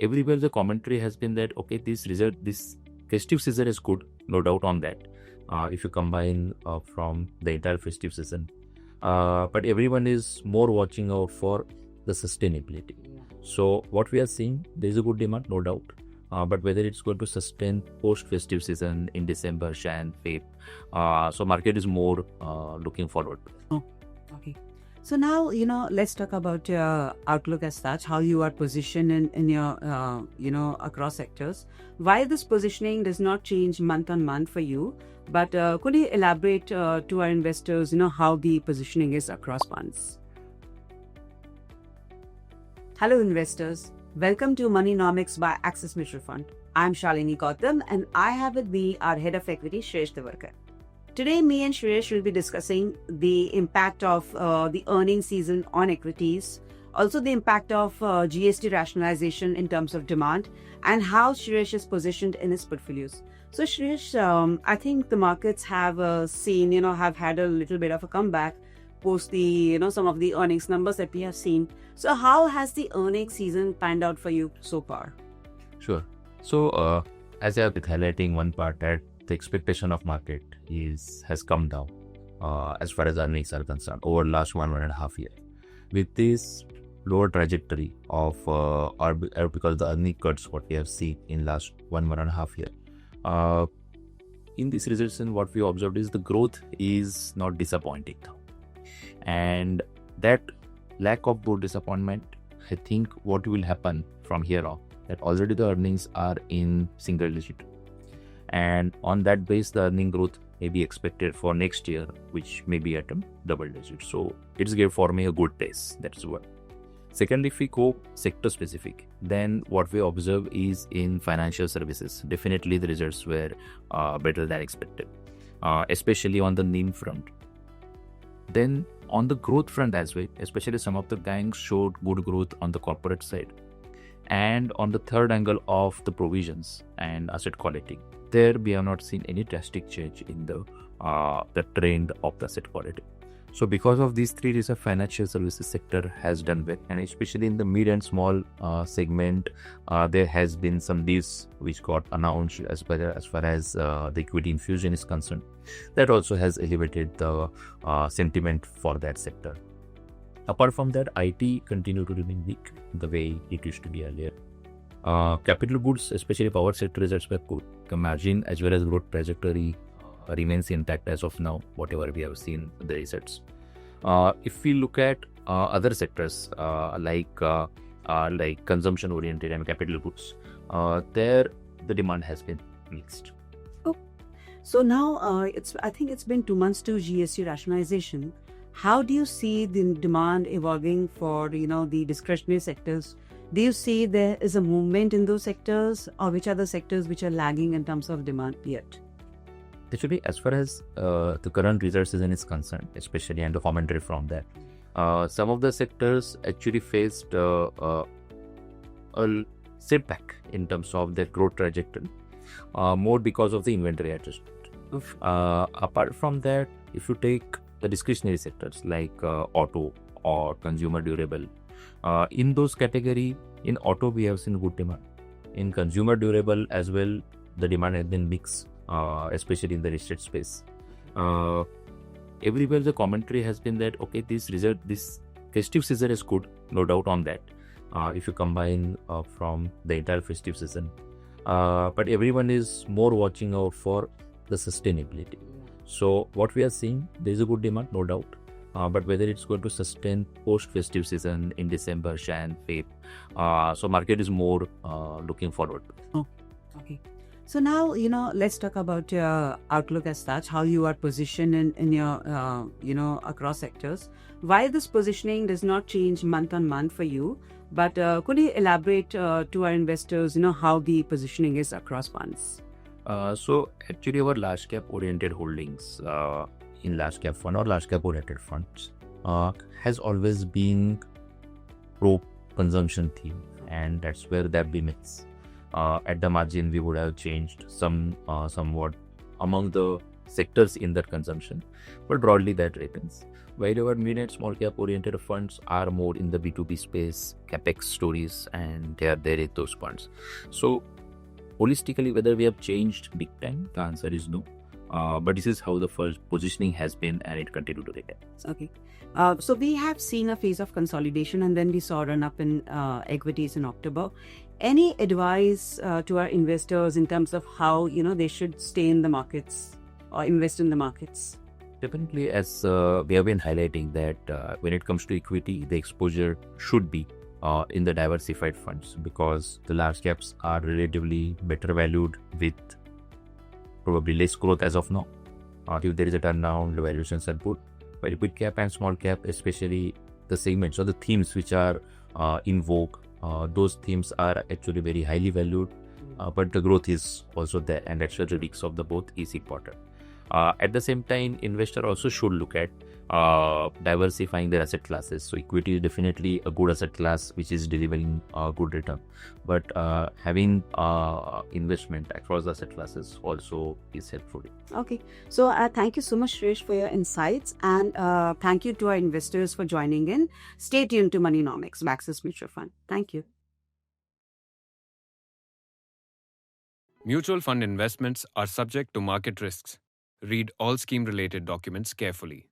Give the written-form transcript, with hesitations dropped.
everywhere the commentary has been that okay, this festive season is good, no doubt on that. If you combine from the entire festive season, but everyone is more watching out for the sustainability. So what we are seeing, there is a good demand, no doubt. But whether it's going to sustain post-festive season in December, Jan, Feb, so market is more looking forward. Okay. So now, let's talk about your outlook as such, how you are positioned in your, across sectors. Why this positioning does not change month on month for you, but could you elaborate to our investors, how the positioning is across funds? Hello investors, welcome to Moneynomics by Axis Mutual Fund. I'm Shalini Gautam and I have with me our Head of Equity, Shreesh Davarkar. Today, me and Shreesh will be discussing the impact of the earnings season on equities, also the impact of GST rationalization in terms of demand, and how Shreesh is positioned in his portfolios. So Shreesh, I think the markets have have had a little bit of a comeback post the, some of the earnings numbers that we have seen. So how has the earnings season panned out for you so far? Sure. So as I have been highlighting one part that the expectation of market has come down as far as earnings are concerned over last 1.5 years. With this lower trajectory of because the earning cuts what we have seen in last 1.5 years. In this recession, what we observed is the growth is not disappointing now, and that lack of growth disappointment, I think what will happen from here on, that already the earnings are in single digit, and on that base the earning growth may be expected for next year, which may be at a double digit. So it's give for me a good pace. That's what. Secondly, if we go sector specific, then what we observe is in financial services, definitely the results were better than expected, especially on the NIM front. Then on the growth front as well, especially some of the banks showed good growth on the corporate side. And on the third angle of the provisions and asset quality, there we have not seen any drastic change in the trend of the asset quality. So because of these three reasons, financial services sector has done well, and especially in the mid and small segment, there has been some deals which got announced as far as the equity infusion is concerned. That also has elevated the sentiment for that sector. Apart from that, IT continue to remain weak the way it used to be earlier. Capital goods, especially power sector, results were good. The margin as well as growth trajectory remains intact as of now, whatever we have seen the results. If we look at other sectors like consumption oriented and capital goods, there the demand has been mixed. Oh, so now I think it's been 2 months to GST rationalization. How do you see the demand evolving for the discretionary sectors? Do you see there is a movement in those sectors, or which are the sectors which are lagging in terms of demand yet? Actually, as far as the current result season is concerned, especially and the commentary from that, some of the sectors actually faced a setback in terms of their growth trajectory, more because of the inventory adjustment. Apart from that, if you take the discretionary sectors like auto or consumer durable, in those category, in auto we have seen good demand. In consumer durable as well, the demand has been mixed. Especially in the estate space, everywhere the commentary has been that okay, this festive season is good, no doubt on that. If you combine from the entire festive season, but everyone is more watching out for the sustainability. So what we are seeing, there is a good demand, no doubt. But whether it's going to sustain post-festive season in December, Jan, Feb, so market is more looking forward. Oh, okay. So now, let's talk about your outlook as such, how you are positioned in your, across sectors. Why this positioning does not change month on month for you, but could you elaborate to our investors, how the positioning is across funds? So actually our large cap oriented holdings in large cap fund or large cap oriented funds has always been pro consumption theme, and that's where that limits. At the margin, we would have changed somewhat among the sectors in that consumption, but broadly that remains. Wherever mid and small cap oriented funds are more in the B2B space, capex stories, and they are there in those funds. So holistically, whether we have changed big time, the answer is no. But this is how the first positioning has been, and it continued to remain. Okay. So we have seen a phase of consolidation, and then we saw a run up in equities in October. Any advice to our investors in terms of how they should stay in the markets or invest in the markets? Definitely, as we have been highlighting that when it comes to equity, the exposure should be in the diversified funds, because the large caps are relatively better valued with probably less growth as of now. If there is a turnaround, the valuations are good. But mid cap and small cap, especially the segments or the themes which are in vogue, those themes are actually very highly valued, but the growth is also there, and that's why the mix of the both is important. At the same time, investor also should look at diversifying their asset classes. So equity is definitely a good asset class which is delivering a good return, but having investment across the asset classes also is helpful. Okay, so thank you so much, Shresh, for your insights, and thank you to our investors for joining in. Stay tuned to Moneynomics by Axis Mutual Fund. Thank you. Mutual fund investments are subject to market risks. Read all scheme-related documents carefully.